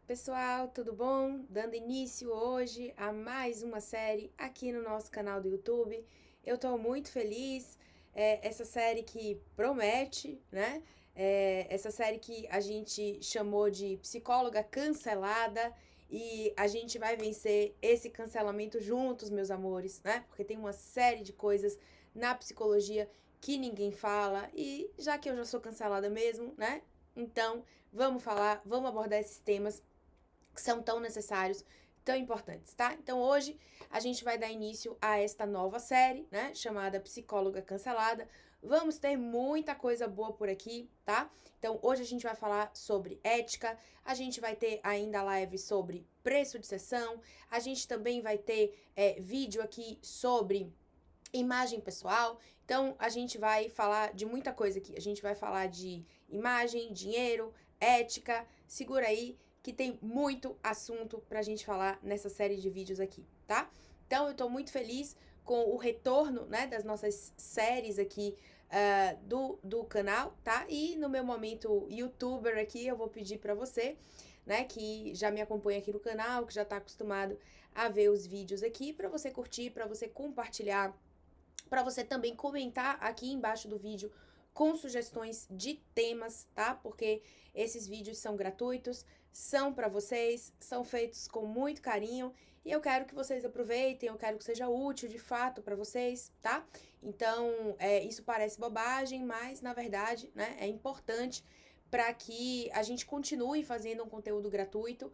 Pessoal, tudo bom? Dando início hoje a mais uma série aqui no nosso canal do YouTube. Eu tô muito feliz, essa série que promete, né? Essa série que a gente chamou de Psicóloga Cancelada e a gente vai vencer esse cancelamento juntos, meus amores, né? Porque tem uma série de coisas na psicologia que ninguém fala e já que eu já sou cancelada mesmo, né? Então, vamos falar, vamos abordar esses temas que são tão necessários, tão importantes, tá? Então hoje a gente vai dar início a esta nova série, né, chamada Psicóloga Cancelada. Vamos ter muita coisa boa por aqui, tá? Então hoje a gente vai falar sobre ética, a gente vai ter ainda live sobre preço de sessão, a gente também vai ter vídeo aqui sobre imagem pessoal. Então a gente vai falar de muita coisa aqui. A gente vai falar de imagem, dinheiro, ética. Segura aí que tem muito assunto pra gente falar nessa série de vídeos aqui, tá? Então eu tô muito feliz com o retorno, né, das nossas séries aqui do canal, tá? E no meu momento youtuber aqui, eu vou pedir pra você, né, que já me acompanha aqui no canal, que já tá acostumado a ver os vídeos aqui, pra você curtir, pra você compartilhar, para você também comentar aqui embaixo do vídeo com sugestões de temas, tá? Porque esses vídeos são gratuitos, são para vocês, são feitos com muito carinho e eu quero que vocês aproveitem, eu quero que seja útil de fato para vocês, tá? Então, isso parece bobagem, mas na verdade, né, é importante para que a gente continue fazendo um conteúdo gratuito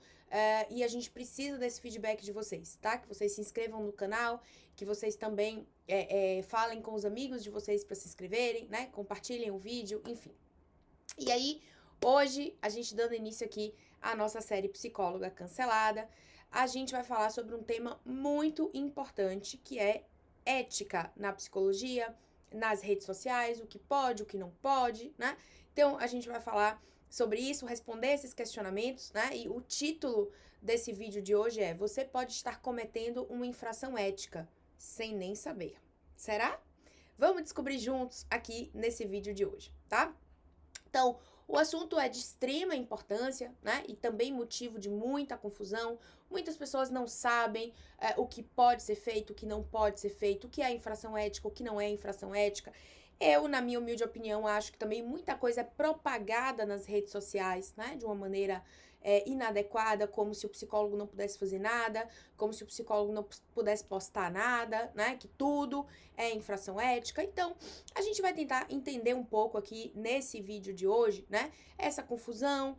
e a gente precisa desse feedback de vocês, tá? Que vocês se inscrevam no canal, que vocês também falem com os amigos de vocês para se inscreverem, né? Compartilhem o vídeo, enfim. E aí, hoje, a gente dando início aqui à nossa série Psicóloga Cancelada, a gente vai falar sobre um tema muito importante, que é ética na psicologia, nas redes sociais, o que pode, o que não pode, né? Então, a gente vai falar sobre isso, responder esses questionamentos, né? E o título desse vídeo de hoje é: Você pode estar cometendo uma infração ética sem nem saber. Será? Vamos descobrir juntos aqui nesse vídeo de hoje, tá? Então, o assunto é de extrema importância, né? E também motivo de muita confusão. Muitas pessoas não sabem o que pode ser feito, o que não pode ser feito, o que é infração ética, o que não é infração ética. Eu, na minha humilde opinião, acho que também muita coisa é propagada nas redes sociais, né? De uma maneira inadequada, como se o psicólogo não pudesse fazer nada, como se o psicólogo não pudesse postar nada, né? Que tudo é infração ética. Então, a gente vai tentar entender um pouco aqui nesse vídeo de hoje, né? Essa confusão,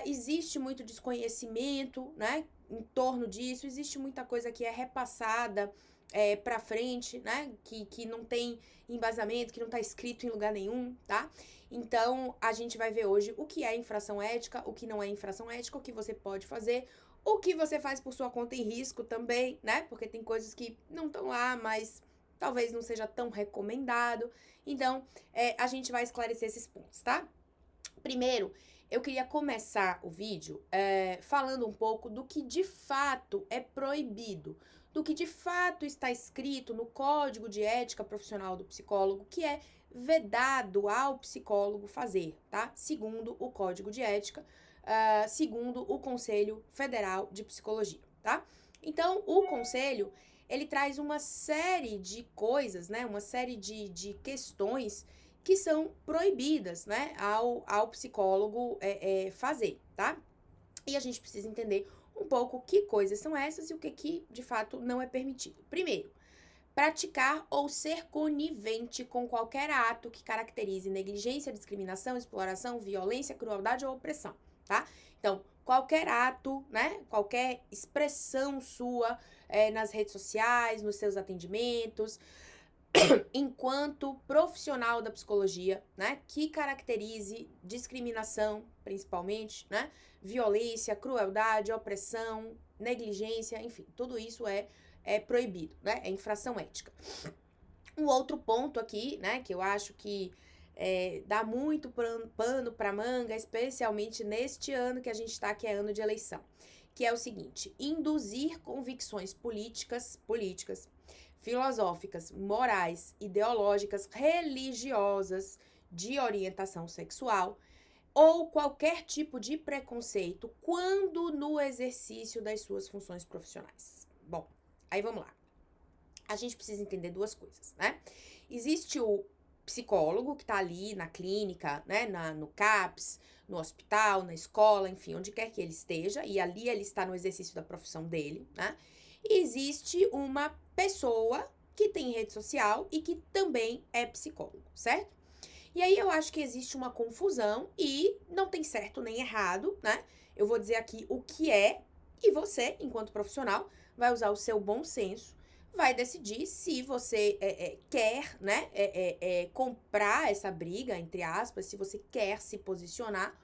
existe muito desconhecimento, né? Em torno disso, existe muita coisa que é repassada pra frente, né? Que não tem embasamento, que não tá escrito em lugar nenhum, tá? Então, a gente vai ver hoje o que é infração ética, o que não é infração ética, o que você pode fazer, o que você faz por sua conta em risco também, né? Porque tem coisas que não estão lá, mas talvez não seja tão recomendado. Então, a gente vai esclarecer esses pontos, tá? Primeiro, eu queria começar o vídeo falando um pouco do que de fato é proibido, do que de fato está escrito no Código de Ética Profissional do Psicólogo, que é vedado ao psicólogo fazer, tá? Segundo o Código de Ética, segundo o Conselho Federal de Psicologia, tá? Então, o Conselho, ele traz uma série de coisas, né? Uma série de questões que são proibidas, né, ao psicólogo fazer, tá? E a gente precisa entender um pouco que coisas são essas e o que de fato não é permitido. Primeiro, praticar ou ser conivente com qualquer ato que caracterize negligência, discriminação, exploração, violência, crueldade ou opressão, tá? Então, qualquer ato, né, qualquer expressão sua nas redes sociais, nos seus atendimentos, enquanto profissional da psicologia, né, que caracterize discriminação, principalmente, né, violência, crueldade, opressão, negligência, enfim, tudo isso é proibido, né, é infração ética. Um outro ponto aqui, né, que eu acho que dá muito pano para manga, especialmente neste ano que a gente está, que é ano de eleição, que é o seguinte: induzir convicções políticas, filosóficas, morais, ideológicas, religiosas, de orientação sexual, ou qualquer tipo de preconceito quando no exercício das suas funções profissionais. Bom, aí vamos lá. A gente precisa entender duas coisas, né? Existe o psicólogo que tá ali na clínica, né, no CAPS, no hospital, na escola, enfim, onde quer que ele esteja, e ali ele está no exercício da profissão dele, né? E existe uma pessoa que tem rede social e que também é psicólogo, certo? E aí eu acho que existe uma confusão e não tem certo nem errado, né? Eu vou dizer aqui o que é, e você, enquanto profissional, vai usar o seu bom senso, vai decidir se você quer, né, comprar essa briga, entre aspas, se você quer se posicionar,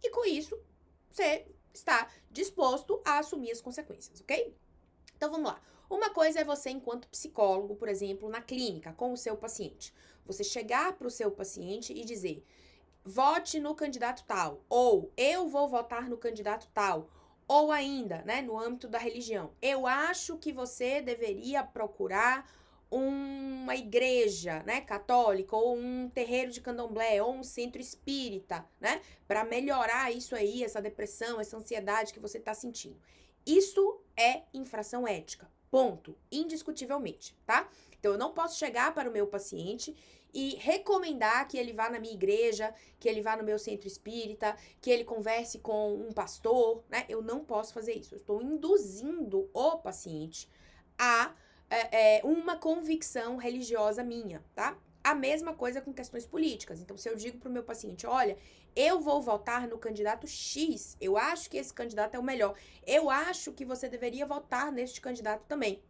e com isso você está disposto a assumir as consequências, ok? Então vamos lá. Uma coisa é você, enquanto psicólogo, por exemplo, na clínica, com o seu paciente. Você chegar para o seu paciente e dizer: vote no candidato tal, ou eu vou votar no candidato tal, ou ainda, né, no âmbito da religião, eu acho que você deveria procurar uma igreja, né, católica, ou um terreiro de candomblé, ou um centro espírita, né, para melhorar isso aí, essa depressão, essa ansiedade que você está sentindo. Isso é infração ética, ponto, indiscutivelmente, tá? Então, eu não posso chegar para o meu paciente e recomendar que ele vá na minha igreja, que ele vá no meu centro espírita, que ele converse com um pastor, né? Eu não posso fazer isso. Eu estou induzindo o paciente a uma convicção religiosa minha, tá? A mesma coisa com questões políticas. Então, se eu digo pro meu paciente, olha, eu vou votar no candidato X, eu acho que esse candidato é o melhor, eu acho que você deveria votar neste candidato também,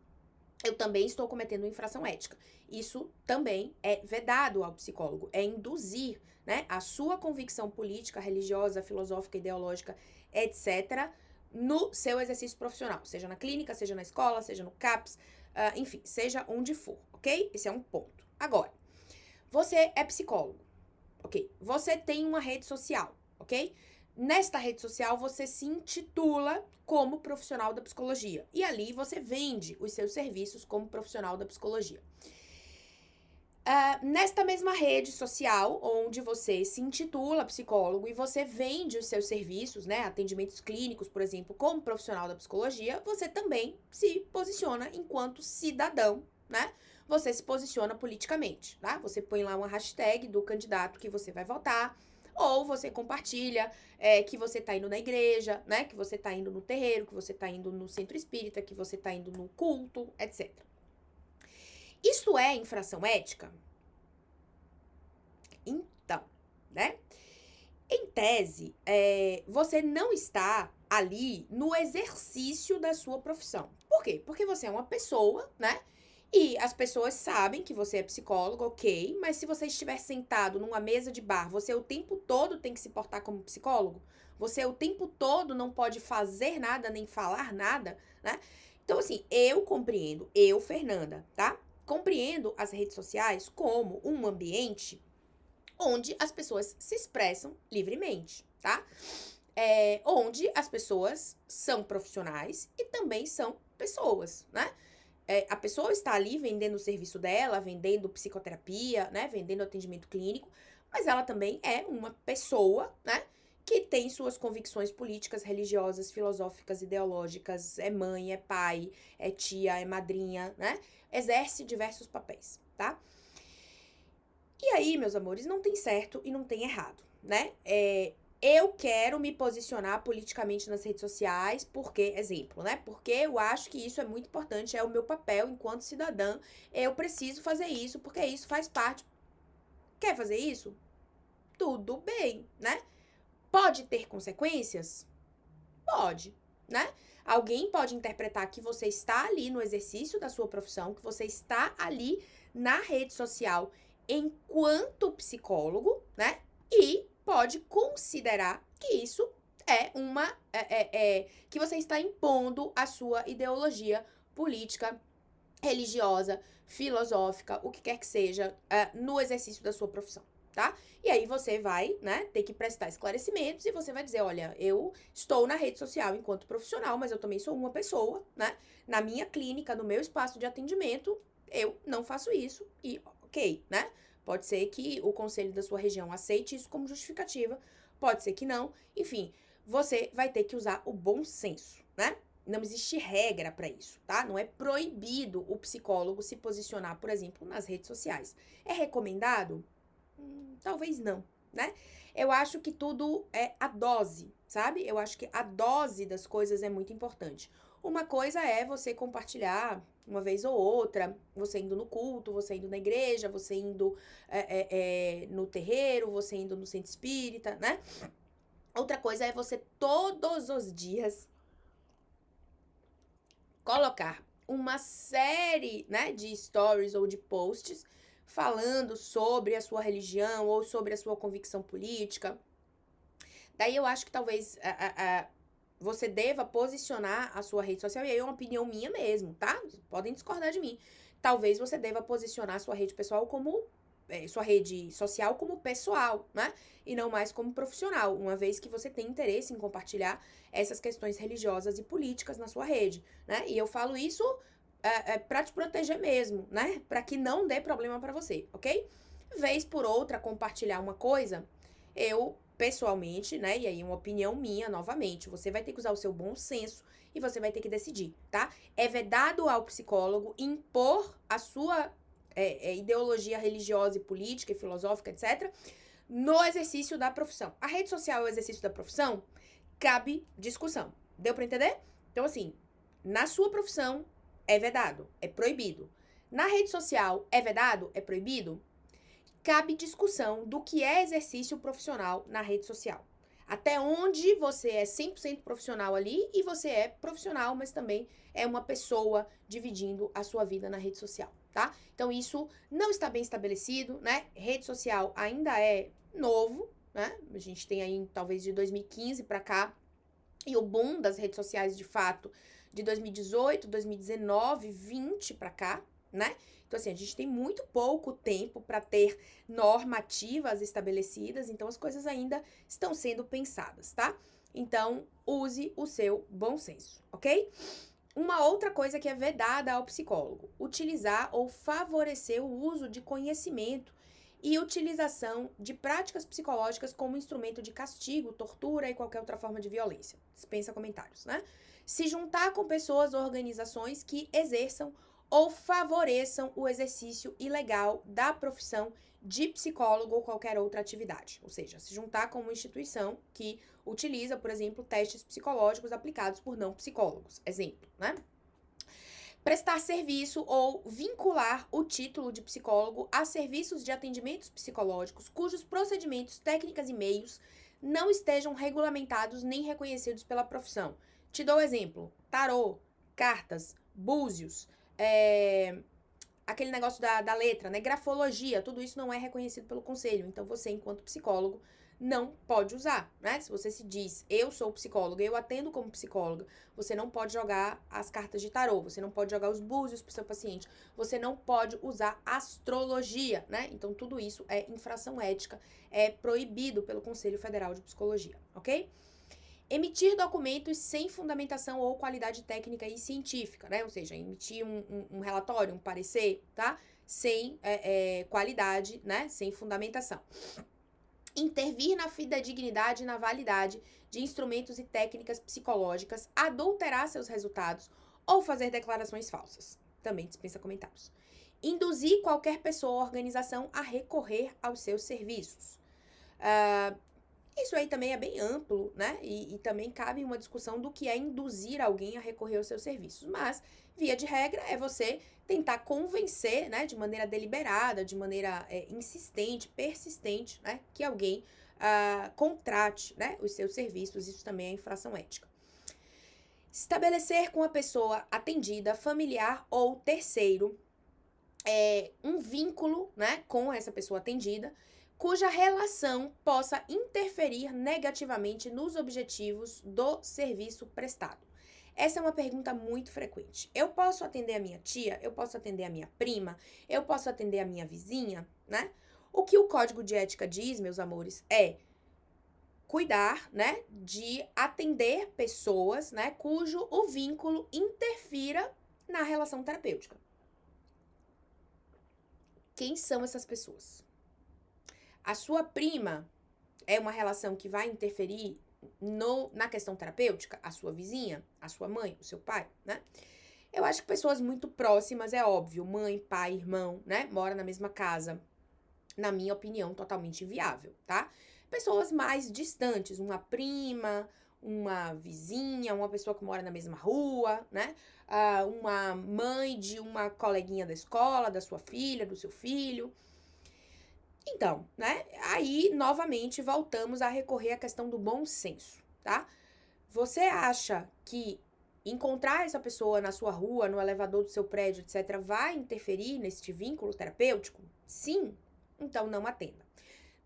eu também estou cometendo infração ética. Isso também é vedado ao psicólogo, é induzir, né, a sua convicção política, religiosa, filosófica, ideológica, etc., no seu exercício profissional, seja na clínica, seja na escola, seja no CAPS, enfim, seja onde for, ok? Esse é um ponto. Agora, você é psicólogo, ok? Você tem uma rede social, ok? Nesta rede social, você se intitula como profissional da psicologia. E ali você vende os seus serviços como profissional da psicologia. Nesta mesma rede social, onde você se intitula psicólogo e você vende os seus serviços, né, atendimentos clínicos, por exemplo, como profissional da psicologia, você também se posiciona enquanto cidadão, né? Você se posiciona politicamente, tá? Você põe lá uma hashtag do candidato que você vai votar, ou você compartilha que você tá indo na igreja, né? Que você tá indo no terreiro, que você tá indo no centro espírita, que você tá indo no culto, etc. Isso é infração ética? Então, né? Em tese, você não está ali no exercício da sua profissão. Por quê? Porque você é uma pessoa, né? E as pessoas sabem que você é psicólogo, ok, mas se você estiver sentado numa mesa de bar, você o tempo todo tem que se portar como psicólogo? Você o tempo todo não pode fazer nada, nem falar nada, né? Então, assim, eu compreendo, eu, Fernanda, tá? Compreendo as redes sociais como um ambiente onde as pessoas se expressam livremente, tá? Onde as pessoas são profissionais e também são pessoas, né? A pessoa está ali vendendo o serviço dela, vendendo psicoterapia, né? Vendendo atendimento clínico, mas ela também é uma pessoa, né? Que tem suas convicções políticas, religiosas, filosóficas, ideológicas, é mãe, é pai, é tia, é madrinha, né? Exerce diversos papéis, tá? E aí, meus amores, não tem certo e não tem errado, né? Eu quero me posicionar politicamente nas redes sociais, porque, exemplo, né? Porque eu acho que isso é muito importante, é o meu papel enquanto cidadã. Eu preciso fazer isso, porque isso faz parte. Quer fazer isso? Tudo bem, né? Pode ter consequências? Pode, né? Alguém pode interpretar que você está ali no exercício da sua profissão, que você está ali na rede social enquanto psicólogo, né? E pode considerar que isso é que você está impondo a sua ideologia política, religiosa, filosófica, o que quer que seja, no exercício da sua profissão, tá? E aí você vai, né, ter que prestar esclarecimentos e você vai dizer, olha, eu estou na rede social enquanto profissional, mas eu também sou uma pessoa, né? Na minha clínica, no meu espaço de atendimento, eu não faço isso e ok, né? Pode ser que o conselho da sua região aceite isso como justificativa pode ser que não. Enfim, você vai ter que usar o bom senso, né? Não existe regra para isso, tá? Não é proibido o psicólogo se posicionar, por exemplo, nas redes sociais. É recomendado? Talvez não, né? Eu acho que tudo é a dose, sabe? Eu acho que a dose das coisas é muito importante. Uma coisa é você compartilhar uma vez ou outra, você indo no culto, você indo na igreja, você indo no terreiro, você indo no centro espírita, né? Outra coisa é você todos os dias colocar uma série, né, de stories ou de posts falando sobre a sua religião ou sobre a sua convicção política. Daí eu acho que talvez você deva posicionar a sua rede social, e aí é uma opinião minha mesmo, tá? Podem discordar de mim. Talvez você deva posicionar a sua rede pessoal como sua rede social como pessoal, né? E não mais como profissional, uma vez que você tem interesse em compartilhar essas questões religiosas e políticas na sua rede, né? E eu falo isso pra te proteger mesmo, né? Pra que não dê problema pra você, ok? Vez por outra, compartilhar uma coisa, eu pessoalmente, né? E aí uma opinião minha, novamente, você vai ter que usar o seu bom senso e você vai ter que decidir, tá? É vedado ao psicólogo impor a sua ideologia religiosa e política e filosófica, etc., no exercício da profissão. A rede social é o exercício da profissão? Cabe discussão. Deu pra entender? Então, assim, na sua profissão é vedado, é proibido. Na rede social é vedado, é proibido? Cabe discussão do que é exercício profissional na rede social. Até onde você é 100% profissional ali e você é profissional, mas também é uma pessoa dividindo a sua vida na rede social, tá? Então isso não está bem estabelecido, né? Rede social ainda é novo, né? A gente tem aí talvez de 2015 para cá e o boom das redes sociais de fato de 2018, 2019, 20 para cá, né? Então, assim, a gente tem muito pouco tempo para ter normativas estabelecidas, então as coisas ainda estão sendo pensadas, tá? Então, use o seu bom senso, ok? Uma outra coisa que é vedada ao psicólogo: utilizar ou favorecer o uso de conhecimento e utilização de práticas psicológicas como instrumento de castigo, tortura e qualquer outra forma de violência. Dispensa comentários, né? Se juntar com pessoas ou organizações que exerçam ou favoreçam o exercício ilegal da profissão de psicólogo ou qualquer outra atividade. Ou seja, se juntar com uma instituição que utiliza, por exemplo, testes psicológicos aplicados por não psicólogos. Exemplo, né? Prestar serviço ou vincular o título de psicólogo a serviços de atendimentos psicológicos cujos procedimentos, técnicas e meios não estejam regulamentados nem reconhecidos pela profissão. Te dou exemplo: tarô, cartas, búzios, aquele negócio da letra, né? Grafologia, tudo isso não é reconhecido pelo conselho. Então, você, enquanto psicólogo, não pode usar, né? Se você se diz, eu sou psicóloga, eu atendo como psicóloga, você não pode jogar as cartas de tarô, você não pode jogar os búzios pro seu paciente, você não pode usar astrologia, né? Então, tudo isso é infração ética, é proibido pelo Conselho Federal de Psicologia, ok? Emitir documentos sem fundamentação ou qualidade técnica e científica, né? Ou seja, emitir um relatório, um parecer, tá? Sem qualidade, né? Sem fundamentação. Intervir na fidedignidade e na validade de instrumentos e técnicas psicológicas, adulterar seus resultados ou fazer declarações falsas. Também dispensa comentários. Induzir qualquer pessoa ou organização a recorrer aos seus serviços. Isso aí também é bem amplo, né? E também cabe uma discussão do que é induzir alguém a recorrer aos seus serviços. Mas, via de regra, é você tentar convencer, né, de maneira deliberada, de maneira insistente, persistente, né, que alguém contrate, né, os seus serviços. Isso também é infração ética. Estabelecer com a pessoa atendida, familiar ou terceiro, um vínculo, né, com essa pessoa atendida, cuja relação possa interferir negativamente nos objetivos do serviço prestado. Essa é uma pergunta muito frequente. Eu posso atender a minha tia? Eu posso atender a minha prima? Eu posso atender a minha vizinha, né? O que o Código de Ética diz, meus amores, é cuidar, né, de atender pessoas, né, cujo o vínculo interfira na relação terapêutica. Quem são essas pessoas? A sua prima é uma relação que vai interferir na questão terapêutica, a sua vizinha, a sua mãe, o seu pai, né? Eu acho que pessoas muito próximas, é óbvio, mãe, pai, irmão, né? Mora na mesma casa, na minha opinião, totalmente inviável, tá? Pessoas mais distantes, uma prima, uma vizinha, uma pessoa que mora na mesma rua, né? Uma mãe de uma coleguinha da escola, da sua filha, do seu filho. Então, né? Aí, novamente, voltamos a recorrer à questão do bom senso, tá? Você acha que encontrar essa pessoa na sua rua, no elevador do seu prédio, etc., vai interferir neste vínculo terapêutico? Sim. Então, não atenda.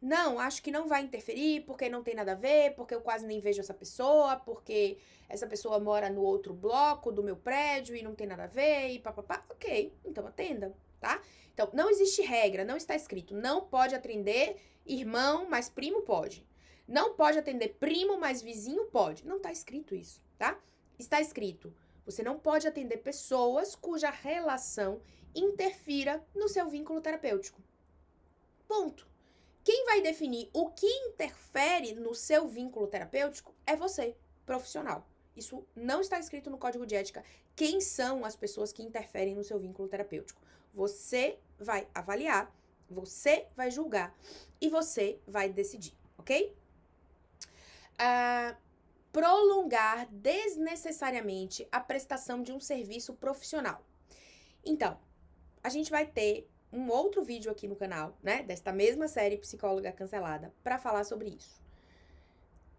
Não, acho que não vai interferir, porque não tem nada a ver, porque eu quase nem vejo essa pessoa, porque essa pessoa mora no outro bloco do meu prédio e não tem nada a ver, e papapá. Ok, então atenda, tá? Então, não existe regra, não está escrito, não pode atender irmão, mas primo pode. Não pode atender primo, mas vizinho pode. Não está escrito isso, tá? Está escrito, você não pode atender pessoas cuja relação interfira no seu vínculo terapêutico. Ponto. Quem vai definir o que interfere no seu vínculo terapêutico é você, profissional. Isso não está escrito no código de ética. Quem são as pessoas que interferem no seu vínculo terapêutico? Você vai avaliar, você vai julgar e você vai decidir, ok? Prolongar desnecessariamente a prestação de um serviço profissional. Então, a gente vai ter um outro vídeo aqui no canal, né, desta mesma série Psicóloga Cancelada, para falar sobre isso.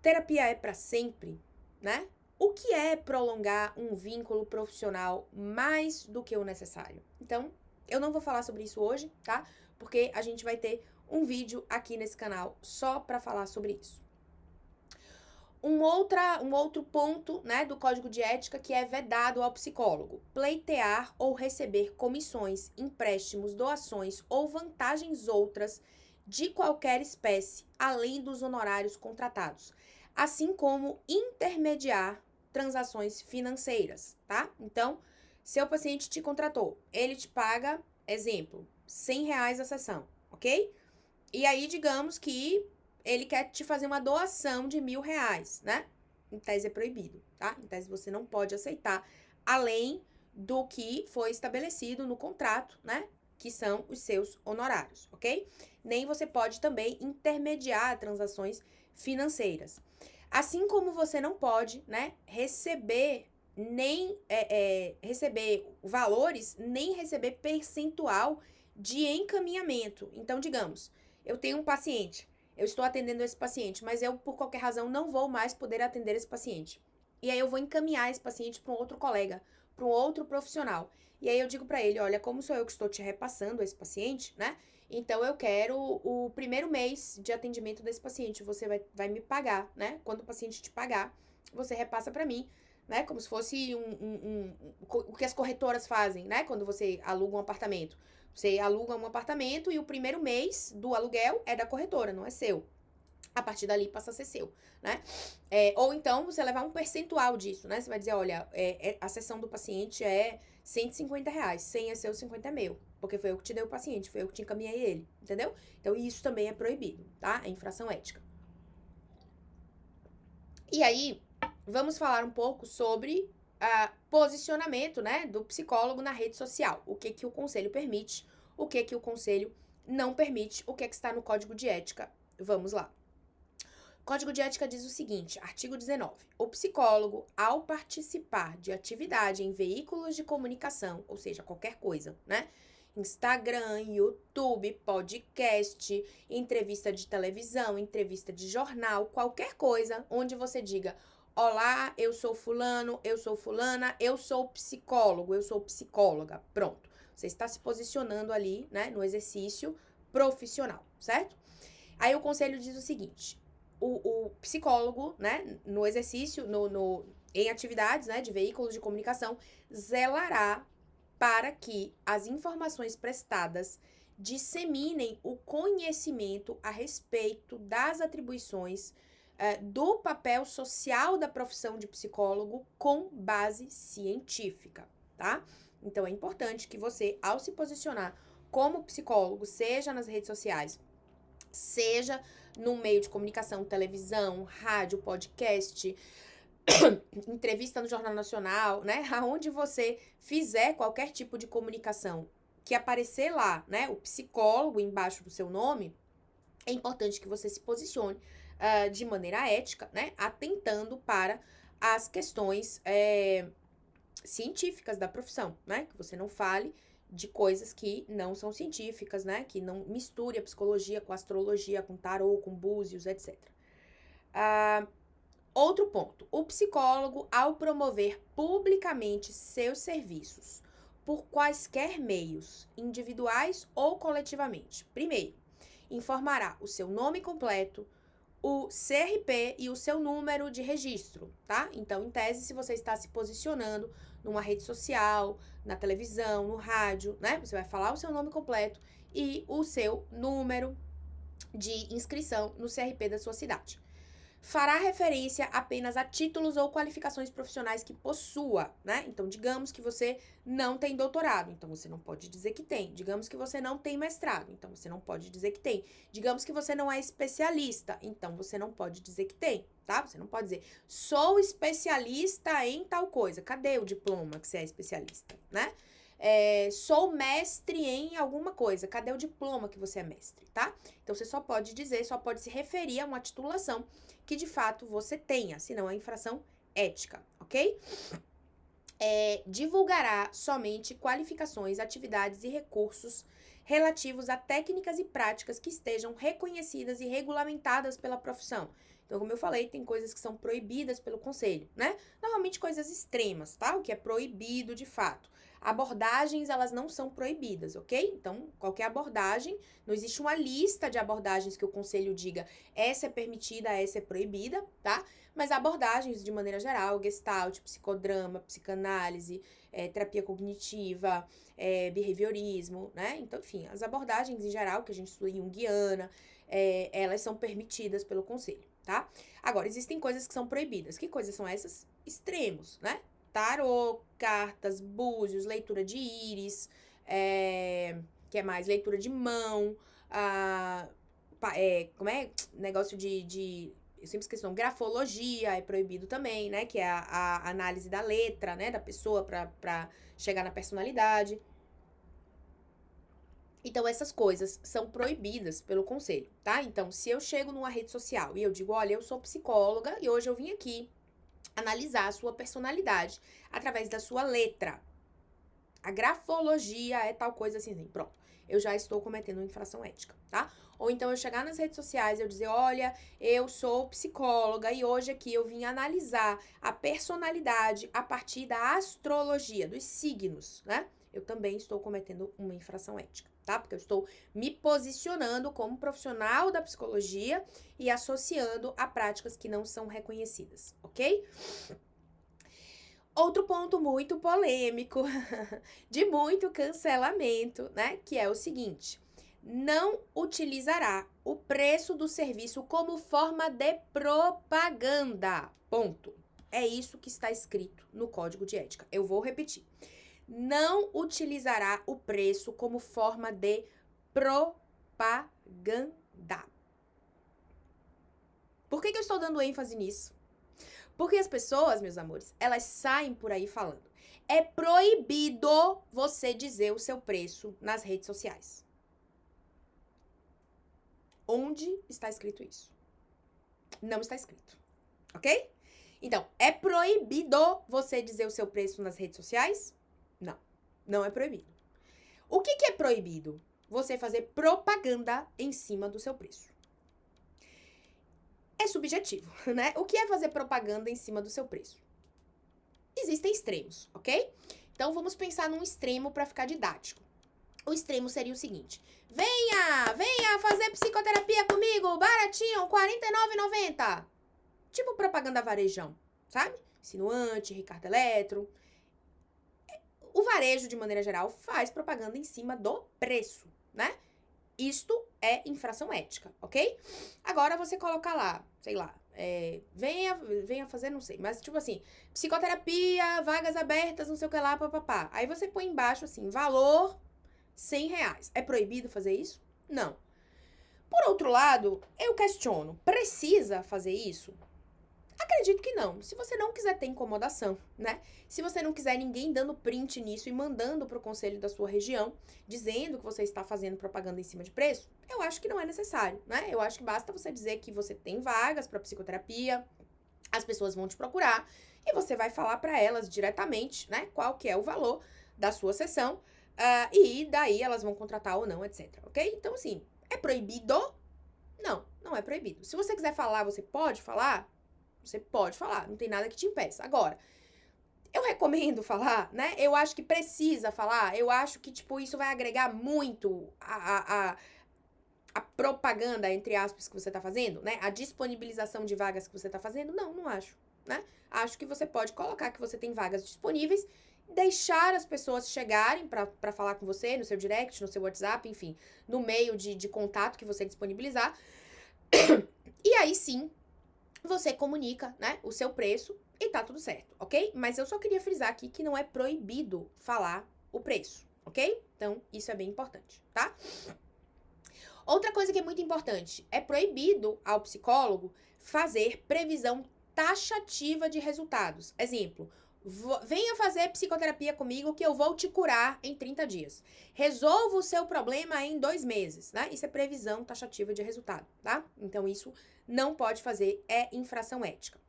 Terapia é para sempre, né? O que é prolongar um vínculo profissional mais do que o necessário? Então, eu não vou falar sobre isso hoje, tá? Porque a gente vai ter um vídeo aqui nesse canal só para falar sobre isso. Um outro ponto, né, do Código de Ética que é vedado ao psicólogo: pleitear ou receber comissões, empréstimos, doações ou vantagens outras de qualquer espécie, além dos honorários contratados, assim como intermediar transações financeiras, tá? Então, seu paciente te contratou, ele te paga, exemplo, R$100 a sessão, ok? E aí, digamos que ele quer te fazer uma doação de R$1.000, né? Em tese é proibido, tá? Em tese você não pode aceitar, além do que foi estabelecido no contrato, né? Que são os seus honorários, ok? Nem você pode também intermediar transações financeiras. Assim como você não pode, né? Receber receber valores, nem receber percentual de encaminhamento. Então, digamos, eu tenho um paciente, eu estou atendendo esse paciente, mas eu, por qualquer razão, não vou mais poder atender esse paciente. E aí eu vou encaminhar esse paciente para um outro colega, para um outro profissional. E aí eu digo para ele, olha, como sou eu que estou te repassando esse paciente, né? Então eu quero o primeiro mês de atendimento desse paciente, você vai me pagar, né? Quando o paciente te pagar, você repassa para mim, né? Como se fosse o que as corretoras fazem, né? Quando você aluga um apartamento. Você aluga um apartamento e o primeiro mês do aluguel é da corretora, não é seu. A partir dali passa a ser seu, né? Ou então você levar um percentual disso, né? Você vai dizer, olha, a sessão do paciente é R$150, 100 é seu, 50 é meu. Porque foi eu que te dei o paciente, foi eu que te encaminhei ele, entendeu? Então isso também é proibido, tá? É infração ética. E aí, vamos falar um pouco sobre posicionamento, né, do psicólogo na rede social. O que o conselho permite, o que o conselho não permite, o que está no Código de Ética. Vamos lá. O Código de Ética diz o seguinte, artigo 19. O psicólogo, ao participar de atividade em veículos de comunicação, ou seja, qualquer coisa, né? Instagram, YouTube, podcast, entrevista de televisão, entrevista de jornal, qualquer coisa onde você diga: olá, eu sou fulano, eu sou fulana, eu sou psicólogo, eu sou psicóloga. Pronto. Você está se posicionando ali, né, no exercício profissional, certo? Aí o conselho diz o seguinte: o psicólogo, né, no exercício, em atividades, né, de veículos de comunicação, zelará para que as informações prestadas disseminem o conhecimento a respeito das atribuições do papel social da profissão de psicólogo com base científica, tá? Então, é importante que você, ao se posicionar como psicólogo, seja nas redes sociais, seja no meio de comunicação, televisão, rádio, podcast, entrevista no Jornal Nacional, né? Aonde você fizer qualquer tipo de comunicação que aparecer lá, né? O psicólogo embaixo do seu nome, é importante que você se posicione de maneira ética, né? Atentando para as questões científicas da profissão, né? Que você não fale de coisas que não são científicas, né? Que não misture a psicologia com a astrologia, com tarô, com búzios, etc. Outro ponto, o psicólogo, ao promover publicamente seus serviços por quaisquer meios, individuais ou coletivamente, primeiro, informará o seu nome completo, o CRP e o seu número de registro, tá? Então, em tese, se você está se posicionando numa rede social, na televisão, no rádio, né? Você vai falar o seu nome completo e o seu número de inscrição no CRP da sua cidade. Fará referência apenas a títulos ou qualificações profissionais que possua, né? Então, digamos que você não tem doutorado, então você não pode dizer que tem. Digamos que você não tem mestrado, então você não pode dizer que tem. Digamos que você não é especialista, então você não pode dizer que tem, tá? Você não pode dizer, sou especialista em tal coisa. Cadê o diploma que você é especialista, né? Sou mestre em alguma coisa. Cadê o diploma que você é mestre, tá? Então, você só pode dizer, só pode se referir a uma titulação que de fato você tenha, senão é infração ética, ok? Divulgará somente qualificações, atividades e recursos relativos a técnicas e práticas que estejam reconhecidas e regulamentadas pela profissão. Então, como eu falei, tem coisas que são proibidas pelo conselho, né? Normalmente coisas extremas, tá? O que é proibido de fato. Abordagens, elas não são proibidas, ok? Então, qualquer abordagem, não existe uma lista de abordagens que o conselho diga essa é permitida, essa é proibida, tá? Mas abordagens, de maneira geral, Gestalt, psicodrama, psicanálise, terapia cognitiva, behaviorismo, né? Então, enfim, as abordagens em geral, que a gente estuda em Junguiana, elas são permitidas pelo conselho, tá? Agora, existem coisas que são proibidas. Que coisas são essas? Extremos, né? Tarô, cartas, búzios, leitura de íris, que é mais? Leitura de mão, como é? Negócio eu sempre esqueço, grafologia é proibido também, né? Que é a análise da letra, né? Da pessoa pra chegar na personalidade. Então, essas coisas são proibidas pelo conselho, tá? Então, se eu chego numa rede social e eu digo, olha, eu sou psicóloga e hoje eu vim aqui analisar a sua personalidade através da sua letra. A grafologia é tal coisa assim, pronto. Eu já estou cometendo uma infração ética, tá? Ou então eu chegar nas redes sociais e eu dizer, olha, eu sou psicóloga e hoje aqui eu vim analisar a personalidade a partir da astrologia, dos signos, né? Eu também estou cometendo uma infração ética, tá? Porque eu estou me posicionando como profissional da psicologia e associando a práticas que não são reconhecidas, ok? Outro ponto muito polêmico, de muito cancelamento, né? Que é o seguinte: não utilizará o preço do serviço como forma de propaganda. Ponto. É isso que está escrito no Código de Ética. Eu vou repetir. Não utilizará o preço como forma de propaganda. Por que eu estou dando ênfase nisso? Porque as pessoas, meus amores, elas saem por aí falando. É proibido você dizer o seu preço nas redes sociais. Onde está escrito isso? Não está escrito, ok? Então, é proibido você dizer o seu preço nas redes sociais? Não, não é proibido. O que é proibido? Você fazer propaganda em cima do seu preço. É subjetivo, né? O que é fazer propaganda em cima do seu preço? Existem extremos, ok? Então, vamos pensar num extremo para ficar didático. O extremo seria o seguinte: venha fazer psicoterapia comigo, baratinho, R$ 49,90. Tipo propaganda varejão, sabe? Insinuante, Ricardo Eletro. O varejo, de maneira geral, faz propaganda em cima do preço, né? Isto é infração ética, ok? Agora você coloca lá, sei lá, venha fazer, não sei, mas tipo assim, psicoterapia, vagas abertas, não sei o que lá, papapá. Aí você põe embaixo assim, valor R$ 100. É proibido fazer isso? Não. Por outro lado, eu questiono, precisa fazer isso? Acredito que não. Se você não quiser ter incomodação, né? Se você não quiser ninguém dando print nisso e mandando pro conselho da sua região, dizendo que você está fazendo propaganda em cima de preço, eu acho que não é necessário, né? Eu acho que basta você dizer que você tem vagas para psicoterapia, as pessoas vão te procurar e você vai falar para elas diretamente, né? Qual que é o valor da sua sessão e daí elas vão contratar ou não, etc, ok? Então, assim, é proibido? Não, não é proibido. Se você quiser falar, você pode falar? Você pode falar, não tem nada que te impeça. Agora, eu recomendo falar, né? Eu acho que precisa falar. Eu acho que, tipo, isso vai agregar muito a propaganda, entre aspas, que você tá fazendo, né? A disponibilização de vagas que você tá fazendo. Não, não acho, né? Acho que você pode colocar que você tem vagas disponíveis, deixar as pessoas chegarem pra falar com você no seu direct, no seu WhatsApp, enfim, no meio de contato que você disponibilizar. E aí sim, você comunica, né, o seu preço e tá tudo certo, ok? Mas eu só queria frisar aqui que não é proibido falar o preço, ok? Então, isso é bem importante, tá? Outra coisa que é muito importante, é proibido ao psicólogo fazer previsão taxativa de resultados. Exemplo, venha fazer psicoterapia comigo que eu vou te curar em 30 dias. Resolva o seu problema em 2 meses, né? Isso é previsão taxativa de resultado, tá? Então, isso não pode fazer, é infração ética.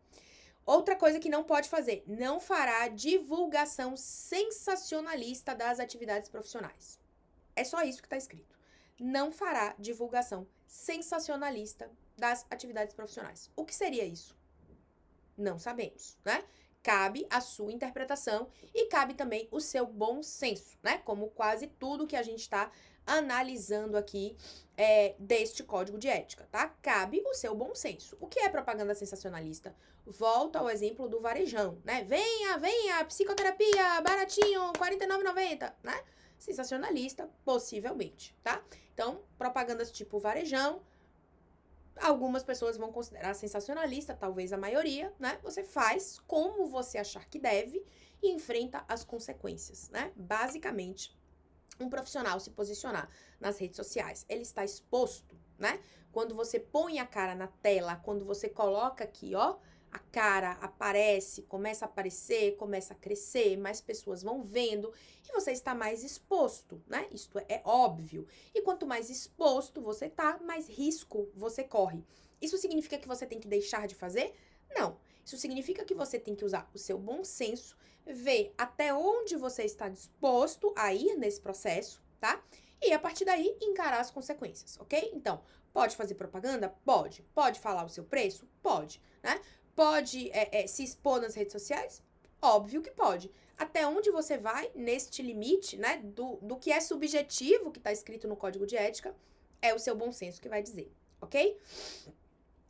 Outra coisa que não pode fazer, não fará divulgação sensacionalista das atividades profissionais. É só isso que tá escrito. Não fará divulgação sensacionalista das atividades profissionais. O que seria isso? Não sabemos, né? Cabe a sua interpretação e cabe também o seu bom senso, né? Como quase tudo que a gente está analisando aqui deste código de ética, tá? Cabe o seu bom senso. O que é propaganda sensacionalista? Volta ao exemplo do varejão, né? Venha, psicoterapia, baratinho, R$ 49,90, né? Sensacionalista, possivelmente, tá? Então, propagandas tipo varejão, algumas pessoas vão considerar sensacionalista, talvez a maioria, né? Você faz como você achar que deve e enfrenta as consequências, né? Basicamente, um profissional se posicionar nas redes sociais, ele está exposto, né? Quando você põe a cara na tela, quando você coloca aqui, ó, a cara aparece, começa a aparecer, começa a crescer, mais pessoas vão vendo e você está mais exposto, né? Isto é óbvio. E quanto mais exposto você tá, mais risco você corre. Isso significa que você tem que deixar de fazer? Não. Isso significa que você tem que usar o seu bom senso, ver até onde você está disposto a ir nesse processo, tá? E a partir daí encarar as consequências, ok? Então, pode fazer propaganda? Pode. Pode falar o seu preço? Pode, né? Pode se expor nas redes sociais? Óbvio que pode. Até onde você vai neste limite, né, do que é subjetivo, que está escrito no código de ética, é o seu bom senso que vai dizer, ok?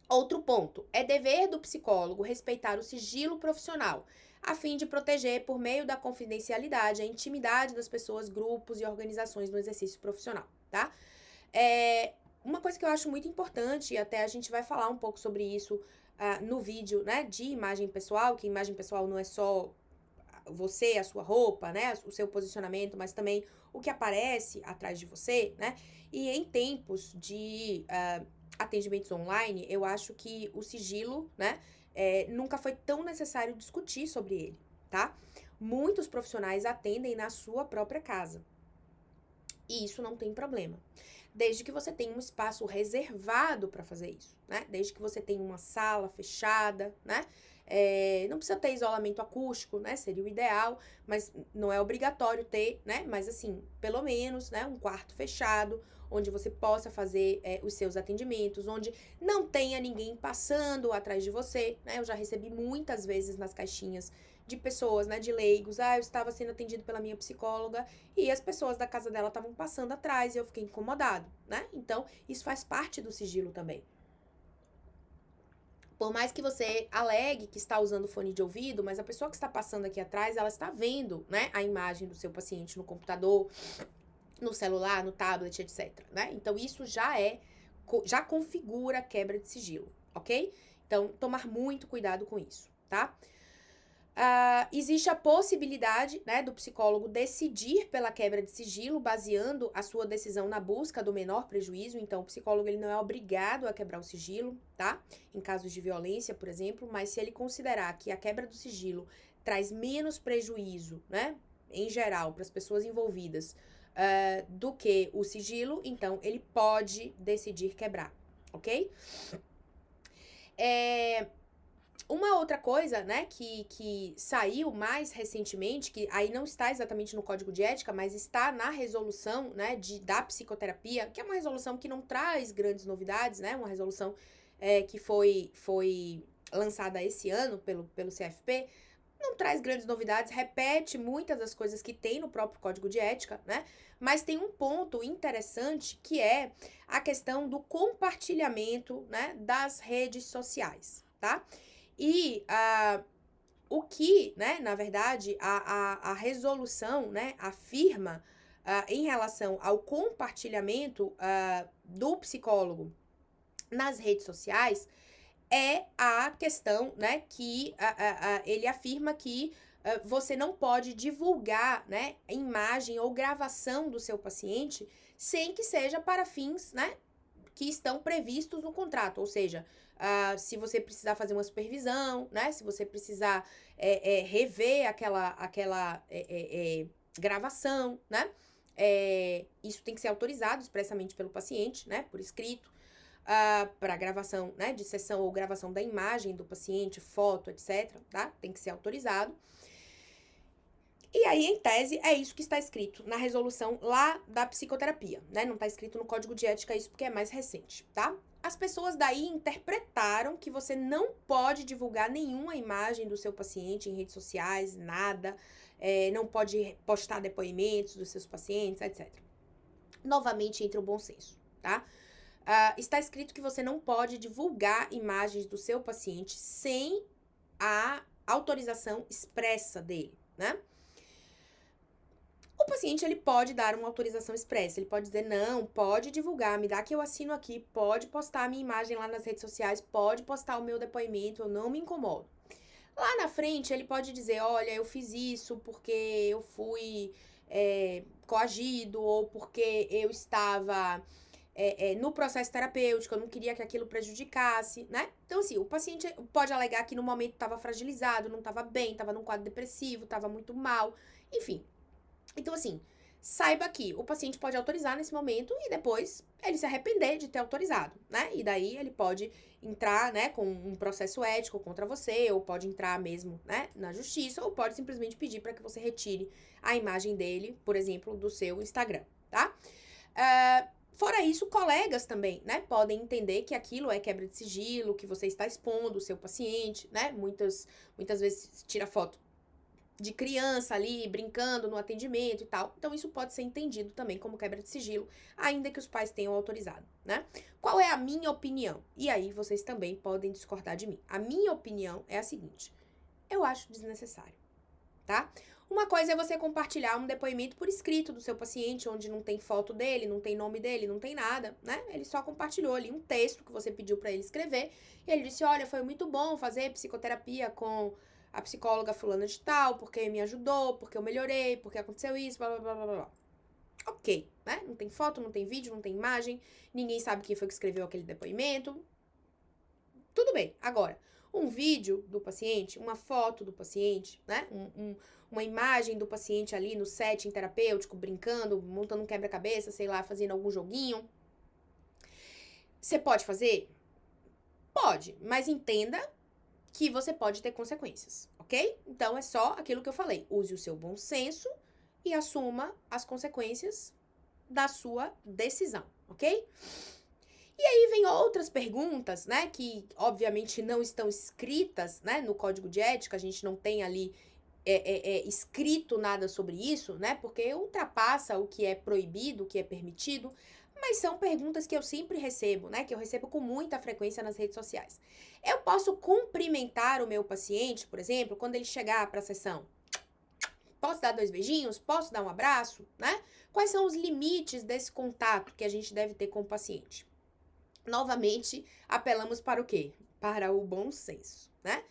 Outro ponto, é dever do psicólogo respeitar o sigilo profissional, a fim de proteger, por meio da confidencialidade, a intimidade das pessoas, grupos e organizações no exercício profissional, tá? Uma coisa que eu acho muito importante, e até a gente vai falar um pouco sobre isso no vídeo, né, de imagem pessoal, que imagem pessoal não é só você, a sua roupa, né, o seu posicionamento, mas também o que aparece atrás de você, né, e em tempos de atendimentos online, eu acho que o sigilo, né, nunca foi tão necessário discutir sobre ele, tá? Muitos profissionais atendem na sua própria casa. E isso não tem problema. Desde que você tenha um espaço reservado para fazer isso, né? Desde que você tenha uma sala fechada, né? Não precisa ter isolamento acústico, né? Seria o ideal, mas não é obrigatório ter, né? Mas assim, pelo menos, né? Um quarto fechado, onde você possa fazer os seus atendimentos, onde não tenha ninguém passando atrás de você, né? Eu já recebi muitas vezes nas caixinhas de pessoas, né? De leigos, eu estava sendo atendido pela minha psicóloga e as pessoas da casa dela estavam passando atrás e eu fiquei incomodado, né? Então, isso faz parte do sigilo também. Por mais que você alegue que está usando fone de ouvido, mas a pessoa que está passando aqui atrás, ela está vendo, né, a imagem do seu paciente no computador, no celular, no tablet, etc, né? Então, isso já configura a quebra de sigilo, ok? Então, tomar muito cuidado com isso, tá? Existe a possibilidade, né, do psicólogo decidir pela quebra de sigilo, baseando a sua decisão na busca do menor prejuízo. Então, o psicólogo ele não é obrigado a quebrar o sigilo, tá? Em casos de violência, por exemplo, mas se ele considerar que a quebra do sigilo traz menos prejuízo, né, em geral, para as pessoas envolvidas, do que o sigilo, então ele pode decidir quebrar, ok? Uma outra coisa, né, que saiu mais recentemente, que aí não está exatamente no Código de Ética, mas está na resolução, né, da psicoterapia, que é uma resolução que não traz grandes novidades, né, uma resolução que foi lançada esse ano pelo CFP, não traz grandes novidades, repete muitas das coisas que tem no próprio Código de Ética, né, mas tem um ponto interessante que é a questão do compartilhamento, né, das redes sociais, tá? E o que, né, na verdade, a resolução, né, afirma em relação ao compartilhamento do psicólogo nas redes sociais é a questão, né, que ele afirma que você não pode divulgar, né, imagem ou gravação do seu paciente sem que seja para fins, né, que estão previstos no contrato, ou seja, se você precisar fazer uma supervisão, né, se você precisar rever aquela gravação, né, isso tem que ser autorizado expressamente pelo paciente, né, por escrito, para gravação, né, de sessão ou gravação da imagem do paciente, foto, etc, tá, tem que ser autorizado. E aí, em tese, é isso que está escrito na resolução lá da psicoterapia, né? Não está escrito no Código de Ética isso porque é mais recente, tá? As pessoas daí interpretaram que você não pode divulgar nenhuma imagem do seu paciente em redes sociais, nada, não pode postar depoimentos dos seus pacientes, etc. Novamente, entra o bom senso, tá? Está escrito que você não pode divulgar imagens do seu paciente sem a autorização expressa dele, né? O paciente, ele pode dar uma autorização expressa, ele pode dizer, não, pode divulgar, me dá que eu assino aqui, pode postar a minha imagem lá nas redes sociais, pode postar o meu depoimento, eu não me incomodo. Lá na frente, ele pode dizer, olha, eu fiz isso porque eu fui coagido, ou porque eu estava no processo terapêutico, eu não queria que aquilo prejudicasse, né? Então, assim, o paciente pode alegar que no momento estava fragilizado, não estava bem, estava num quadro depressivo, estava muito mal, enfim. Então, assim, saiba que o paciente pode autorizar nesse momento e depois ele se arrepender de ter autorizado, né? E daí ele pode entrar, né, com um processo ético contra você, ou pode entrar mesmo, né, na justiça, ou pode simplesmente pedir para que você retire a imagem dele, por exemplo, do seu Instagram, tá? Fora isso, colegas também, né, podem entender que aquilo é quebra de sigilo, que você está expondo o seu paciente, né? Muitas vezes tira foto de criança ali, brincando no atendimento e tal. Então, isso pode ser entendido também como quebra de sigilo, ainda que os pais tenham autorizado, né? Qual é a minha opinião? E aí, vocês também podem discordar de mim. A minha opinião é a seguinte: eu acho desnecessário, tá? Uma coisa é você compartilhar um depoimento por escrito do seu paciente, onde não tem foto dele, não tem nome dele, não tem nada, né? Ele só compartilhou ali um texto que você pediu para ele escrever, e ele disse, olha, foi muito bom fazer psicoterapia com a psicóloga fulana de tal, porque me ajudou, porque eu melhorei, porque aconteceu isso, blá, blá, blá, blá, blá. Ok, né? Não tem foto, não tem vídeo, não tem imagem, ninguém sabe quem foi que escreveu aquele depoimento. Tudo bem. Agora, um vídeo do paciente, uma foto do paciente, né? Uma imagem do paciente ali no setting terapêutico, brincando, montando um quebra-cabeça, sei lá, fazendo algum joguinho. Você pode fazer? Pode, mas entenda que você pode ter consequências, ok? Então, é só aquilo que eu falei. Use o seu bom senso e assuma as consequências da sua decisão, ok? E aí vem outras perguntas, né, que obviamente não estão escritas, né, no Código de Ética, a gente não tem ali escrito nada sobre isso, né, porque ultrapassa o que é proibido, o que é permitido, mas são perguntas que eu sempre recebo, né, que eu recebo com muita frequência nas redes sociais. Eu posso cumprimentar o meu paciente, por exemplo, quando ele chegar para a sessão? Posso dar 2 beijinhos? Posso dar um abraço, né? Quais são os limites desse contato que a gente deve ter com o paciente? Novamente, apelamos para o quê? Para o bom senso, né?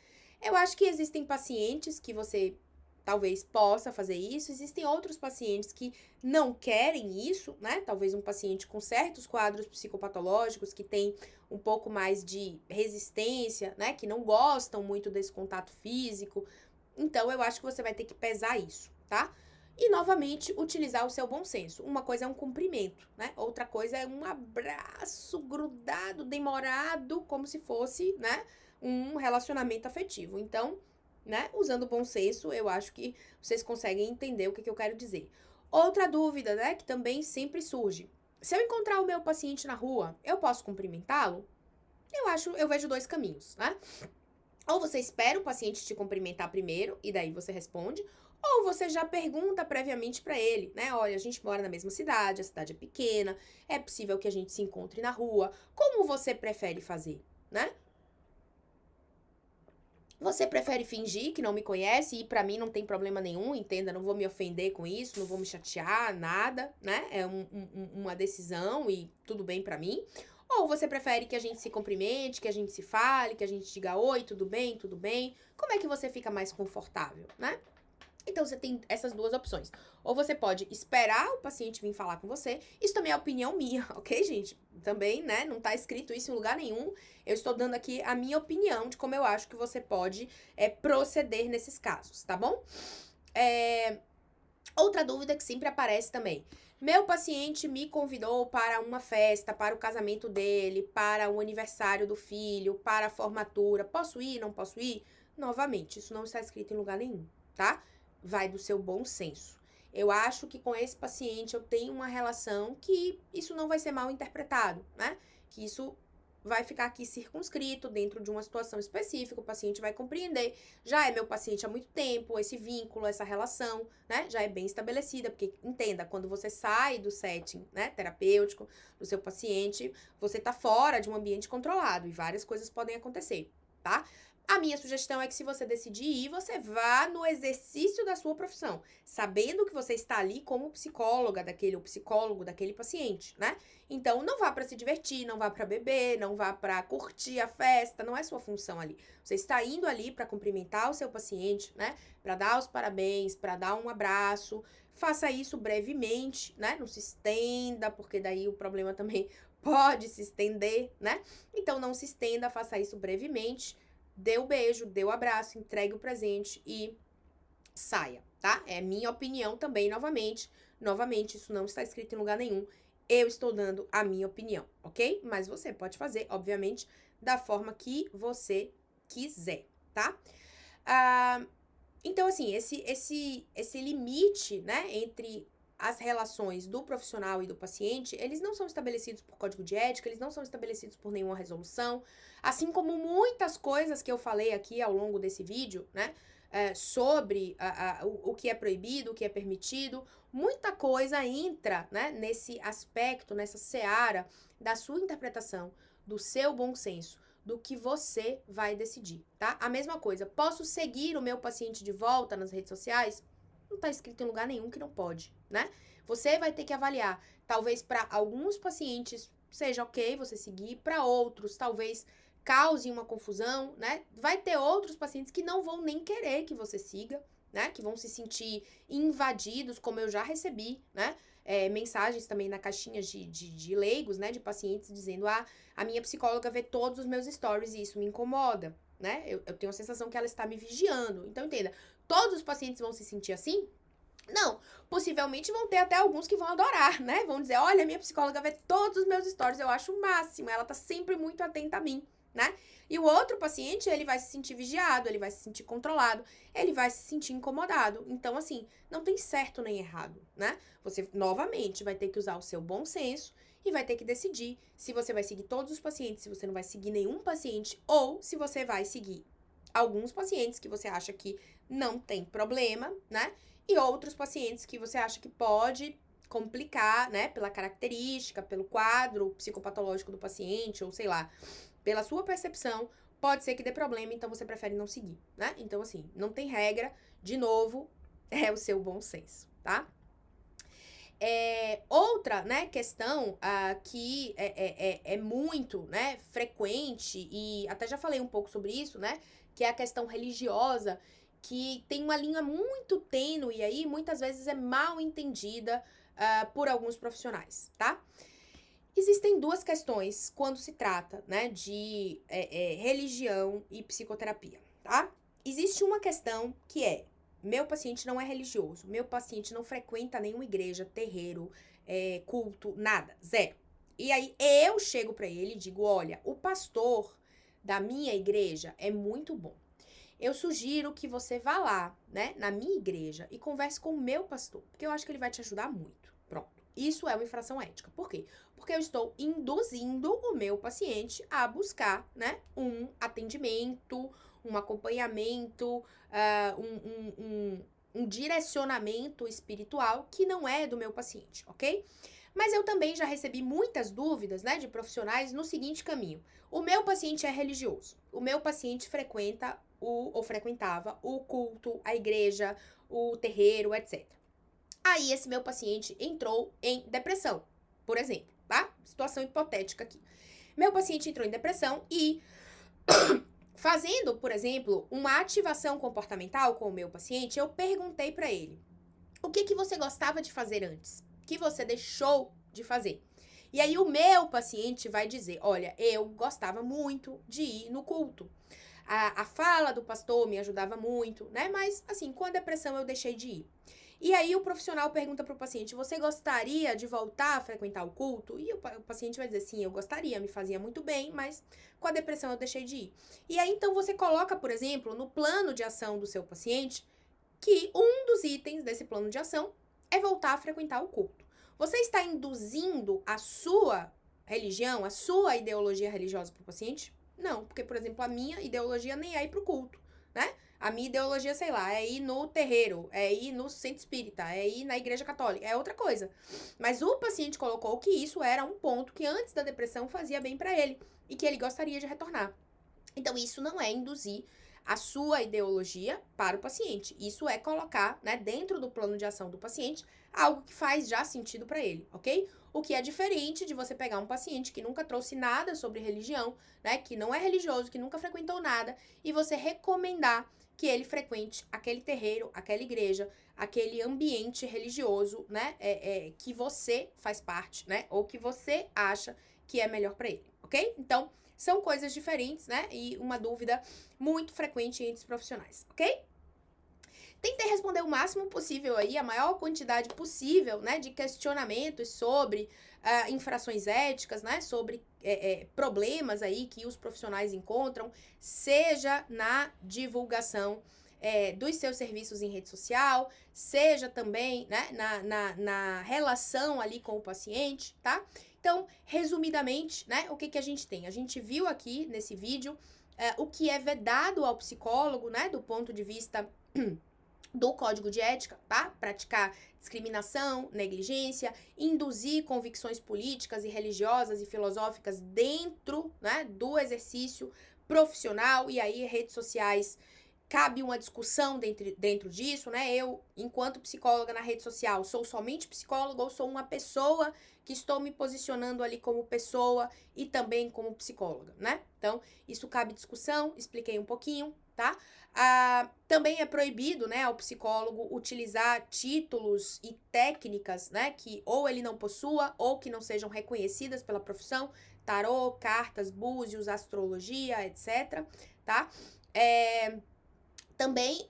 Eu acho que existem pacientes que você talvez possa fazer isso, existem outros pacientes que não querem isso, né? Talvez um paciente com certos quadros psicopatológicos que tem um pouco mais de resistência, né? Que não gostam muito desse contato físico. Então, eu acho que você vai ter que pesar isso, tá? E, novamente, utilizar o seu bom senso. Uma coisa é um cumprimento, né? Outra coisa é um abraço grudado, demorado, como se fosse, né? Um relacionamento afetivo. Então, né? Usando o bom senso, eu acho que vocês conseguem entender o que eu quero dizer. Outra dúvida, né? Que também sempre surge. Se eu encontrar o meu paciente na rua, eu posso cumprimentá-lo? Eu vejo dois caminhos, né? Ou você espera o paciente te cumprimentar primeiro e daí você responde, ou você já pergunta previamente para ele, né? Olha, a gente mora na mesma cidade, a cidade é pequena, é possível que a gente se encontre na rua. Como você prefere fazer, né? Você prefere fingir que não me conhece e pra mim não tem problema nenhum, entenda, não vou me ofender com isso, não vou me chatear, nada, né? É uma decisão e tudo bem pra mim. Ou você prefere que a gente se cumprimente, que a gente se fale, que a gente diga oi, tudo bem, tudo bem? Como é que você fica mais confortável, né? Então, você tem essas duas opções. Ou você pode esperar o paciente vir falar com você. Isso também é opinião minha, ok, gente? Também, né? Não tá escrito isso em lugar nenhum. Eu estou dando aqui a minha opinião de como eu acho que você pode proceder nesses casos, tá bom? Outra dúvida que sempre aparece também. Meu paciente me convidou para uma festa, para o casamento dele, para o aniversário do filho, para a formatura. Posso ir? Não posso ir? Novamente, isso não está escrito em lugar nenhum, tá? Vai do seu bom senso. Eu acho que com esse paciente eu tenho uma relação que isso não vai ser mal interpretado, né? Que isso vai ficar aqui circunscrito dentro de uma situação específica, o paciente vai compreender. Já é meu paciente há muito tempo, esse vínculo, essa relação, né, já é bem estabelecida, porque entenda, quando você sai do setting, né, terapêutico do seu paciente, você tá fora de um ambiente controlado e várias coisas podem acontecer, tá? A minha sugestão é que se você decidir ir, você vá no exercício da sua profissão, sabendo que você está ali como psicóloga daquele ou psicólogo daquele paciente, né? Então, não vá para se divertir, não vá para beber, não vá para curtir a festa, não é sua função ali. Você está indo ali para cumprimentar o seu paciente, né? Para dar os parabéns, para dar um abraço. Faça isso brevemente, né? Não se estenda, porque daí o problema também pode se estender, né? Então, não se estenda, faça isso brevemente. Dê o beijo, dê o abraço, entregue o presente e saia, tá? É minha opinião também, novamente. Novamente, isso não está escrito em lugar nenhum. Eu estou dando a minha opinião, ok? Mas você pode fazer, obviamente, da forma que você quiser, tá? Então, assim, esse limite, né, entre as relações do profissional e do paciente, eles não são estabelecidos por código de ética, eles não são estabelecidos por nenhuma resolução, assim como muitas coisas que eu falei aqui ao longo desse vídeo, né, sobre o que é proibido, o que é permitido, muita coisa entra, né, nesse aspecto, nessa seara da sua interpretação, do seu bom senso, do que você vai decidir, tá? A mesma coisa, posso seguir o meu paciente de volta nas redes sociais? Não tá escrito em lugar nenhum que não pode, né? Você vai ter que avaliar. Talvez para alguns pacientes seja ok você seguir, para outros talvez cause uma confusão, né? Vai ter outros pacientes que não vão nem querer que você siga, né? Que vão se sentir invadidos, como eu já recebi, né? Mensagens também na caixinha de leigos, né? De pacientes dizendo, a minha psicóloga vê todos os meus stories e isso me incomoda, né? Eu tenho a sensação que ela está me vigiando. Então, entenda, todos os pacientes vão se sentir assim? Não, possivelmente vão ter até alguns que vão adorar, né? Vão dizer, olha, minha psicóloga vê todos os meus stories, eu acho o máximo, ela tá sempre muito atenta a mim, né? E o outro paciente, ele vai se sentir vigiado, ele vai se sentir controlado, ele vai se sentir incomodado. Então, assim, não tem certo nem errado, né? Você, novamente, vai ter que usar o seu bom senso e vai ter que decidir se você vai seguir todos os pacientes, se você não vai seguir nenhum paciente, ou se você vai seguir alguns pacientes que você acha que não tem problema, né? E outros pacientes que você acha que pode complicar, né? Pela característica, pelo quadro psicopatológico do paciente, ou sei lá, pela sua percepção, pode ser que dê problema, então você prefere não seguir, né? Então, assim, não tem regra, de novo, é o seu bom senso, tá? Outra, né, questão que é muito, né, frequente, e até já falei um pouco sobre isso, né, que é a questão religiosa, que tem uma linha muito tênue aí, muitas vezes é mal entendida por alguns profissionais, tá? Existem duas questões quando se trata, né, de religião e psicoterapia, tá? Existe uma questão que é, meu paciente não é religioso, meu paciente não frequenta nenhuma igreja, terreiro, culto, nada, zero. E aí eu chego pra ele e digo, olha, o pastor da minha igreja é muito bom. Eu sugiro que você vá lá, né, na minha igreja e converse com o meu pastor, porque eu acho que ele vai te ajudar muito. Pronto. Isso é uma infração ética. Por quê? Porque eu estou induzindo o meu paciente a buscar, né, um atendimento, um acompanhamento, um direcionamento espiritual que não é do meu paciente, ok? Mas eu também já recebi muitas dúvidas, né, de profissionais no seguinte caminho. O meu paciente é religioso. O meu paciente frequenta ou frequentava o culto, a igreja, o terreiro, etc. Aí esse meu paciente entrou em depressão, por exemplo, tá? Situação hipotética aqui. Meu paciente entrou em depressão e fazendo, por exemplo, uma ativação comportamental com o meu paciente, eu perguntei pra ele: o que você gostava de fazer antes? Que você deixou de fazer? E aí o meu paciente vai dizer: olha, eu gostava muito de ir no culto. A fala do pastor me ajudava muito, né? Mas, assim, com a depressão eu deixei de ir. E aí o profissional pergunta pro paciente: você gostaria de voltar a frequentar o culto? E o paciente vai dizer: sim, eu gostaria, me fazia muito bem, mas com a depressão eu deixei de ir. E aí então você coloca, por exemplo, no plano de ação do seu paciente que um dos itens desse plano de ação é voltar a frequentar o culto. Você está induzindo a sua religião, a sua ideologia religiosa para o paciente? Não, porque, por exemplo, a minha ideologia nem é ir pro culto, né? A minha ideologia, sei lá, é ir no terreiro, é ir no centro espírita, é ir na igreja católica, é outra coisa. Mas o paciente colocou que isso era um ponto que antes da depressão fazia bem para ele e que ele gostaria de retornar. Então, isso não é induzir a sua ideologia para o paciente. Isso é colocar, né, dentro do plano de ação do paciente, algo que faz já sentido para ele, ok? O que é diferente de você pegar um paciente que nunca trouxe nada sobre religião, né, que não é religioso, que nunca frequentou nada, e você recomendar que ele frequente aquele terreiro, aquela igreja, aquele ambiente religioso, né, que você faz parte, né, ou que você acha que é melhor para ele, ok? Então, são coisas diferentes, né? E uma dúvida muito frequente entre os profissionais, ok? Tentei responder o máximo possível aí, a maior quantidade possível, né, de questionamentos sobre infrações éticas, né, sobre problemas aí que os profissionais encontram, seja na divulgação dos seus serviços em rede social, seja também, né, na relação ali com o paciente, tá? Então, resumidamente, né, o que a gente tem? A gente viu aqui nesse vídeo o que é vedado ao psicólogo, né, do ponto de vista do Código de Ética, tá? Praticar discriminação, negligência, induzir convicções políticas e religiosas e filosóficas dentro, né, do exercício profissional, e aí redes sociais cabe uma discussão dentro disso, né? Eu, enquanto psicóloga na rede social, sou somente psicóloga ou sou uma pessoa que estou me posicionando ali como pessoa e também como psicóloga, né? Então, isso cabe discussão, expliquei um pouquinho, tá? Também é proibido, né, ao psicólogo utilizar títulos e técnicas, né, que ou ele não possua ou que não sejam reconhecidas pela profissão, tarô, cartas, búzios, astrologia, etc, tá? Também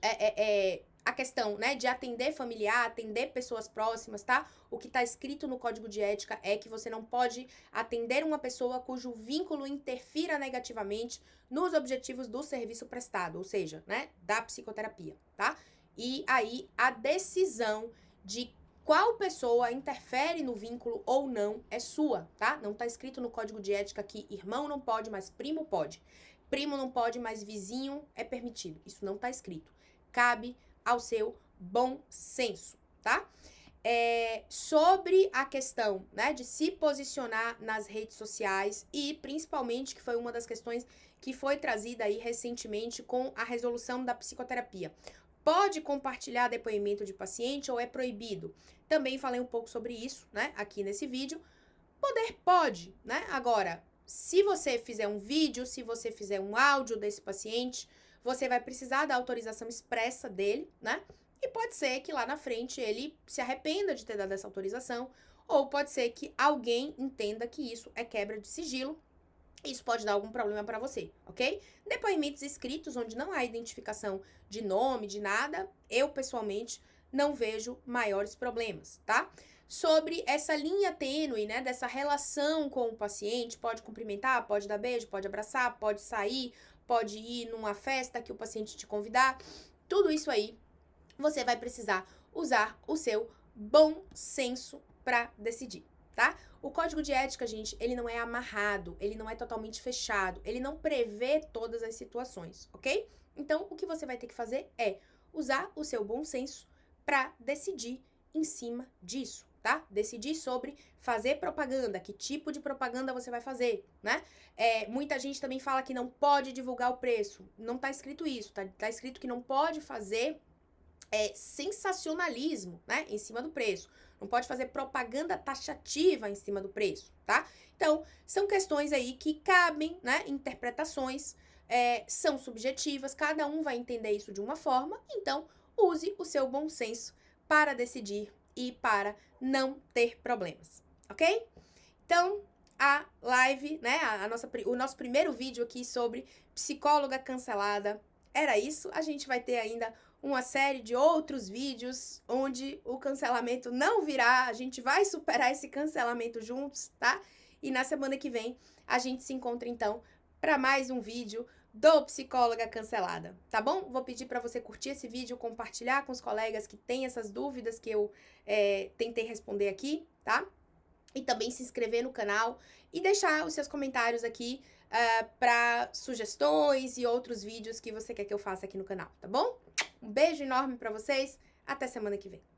a questão, né, de atender familiar, atender pessoas próximas, tá? O que tá escrito no Código de Ética é que você não pode atender uma pessoa cujo vínculo interfira negativamente nos objetivos do serviço prestado, ou seja, né, da psicoterapia, tá? E aí a decisão de qual pessoa interfere no vínculo ou não é sua, tá? Não tá escrito no Código de Ética que irmão não pode, mas primo pode. Primo não pode, mas vizinho é permitido. Isso não tá escrito. Cabe ao seu bom senso, tá? Sobre a questão, né, de se posicionar nas redes sociais e principalmente, que foi uma das questões que foi trazida aí recentemente com a resolução da psicoterapia. Pode compartilhar depoimento de paciente ou é proibido? Também falei um pouco sobre isso, né, aqui nesse vídeo. Poder pode, né? Agora, se você fizer um vídeo, se você fizer um áudio desse paciente, você vai precisar da autorização expressa dele, né? E pode ser que lá na frente ele se arrependa de ter dado essa autorização, ou pode ser que alguém entenda que isso é quebra de sigilo. Isso pode dar algum problema para você, ok? Depoimentos escritos, onde não há identificação de nome, de nada, eu pessoalmente não vejo maiores problemas, tá? Sobre essa linha tênue, né, dessa relação com o paciente, pode cumprimentar, pode dar beijo, pode abraçar, pode sair, pode ir numa festa que o paciente te convidar, tudo isso aí, você vai precisar usar o seu bom senso para decidir, tá? O código de ética, gente, ele não é amarrado, ele não é totalmente fechado, ele não prevê todas as situações, ok? Então, o que você vai ter que fazer é usar o seu bom senso para decidir em cima disso, tá? Decidir sobre fazer propaganda, que tipo de propaganda você vai fazer, né? Muita gente também fala que não pode divulgar o preço. Não tá escrito isso, tá escrito que não pode fazer sensacionalismo, né, em cima do preço. Não pode fazer propaganda taxativa em cima do preço, tá? Então, são questões aí que cabem, né, interpretações, são subjetivas, cada um vai entender isso de uma forma, então, use o seu bom senso para decidir e para não ter problemas, ok? Então, a live, né, o nosso primeiro vídeo aqui sobre psicóloga cancelada era isso. A gente vai ter ainda uma série de outros vídeos onde o cancelamento não virá, a gente vai superar esse cancelamento juntos, tá? E na semana que vem a gente se encontra então para mais um vídeo do Psicóloga Cancelada, tá bom? Vou pedir para você curtir esse vídeo, compartilhar com os colegas que têm essas dúvidas que eu tentei responder aqui, tá? E também se inscrever no canal e deixar os seus comentários aqui para sugestões e outros vídeos que você quer que eu faça aqui no canal, tá bom? Um beijo enorme para vocês, até semana que vem.